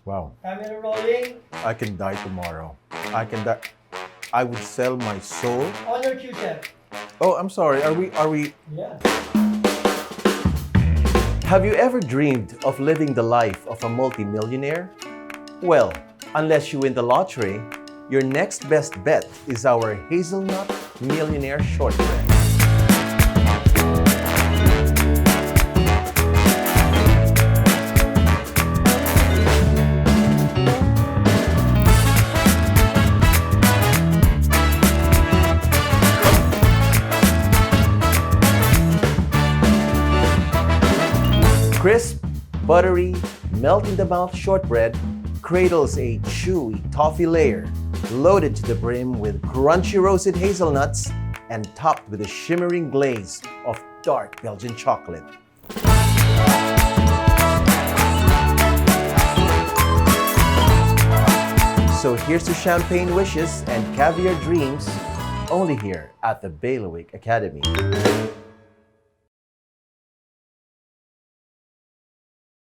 Wow. Camera rolling. I can die tomorrow. I can die. I would sell my soul. On your cue, chef. Oh, I'm sorry. Are we? Yeah. Have you ever dreamed of living the life of a multimillionaire? Well, unless you win the lottery, your next best bet is our Hazelnut Millionaire Shortbread. Crisp, buttery, melt-in-the-mouth shortbread cradles a chewy toffee layer, loaded to the brim with crunchy roasted hazelnuts and topped with a shimmering glaze of dark Belgian chocolate. So here's to champagne wishes and caviar dreams, only here at the Bailiwick Academy.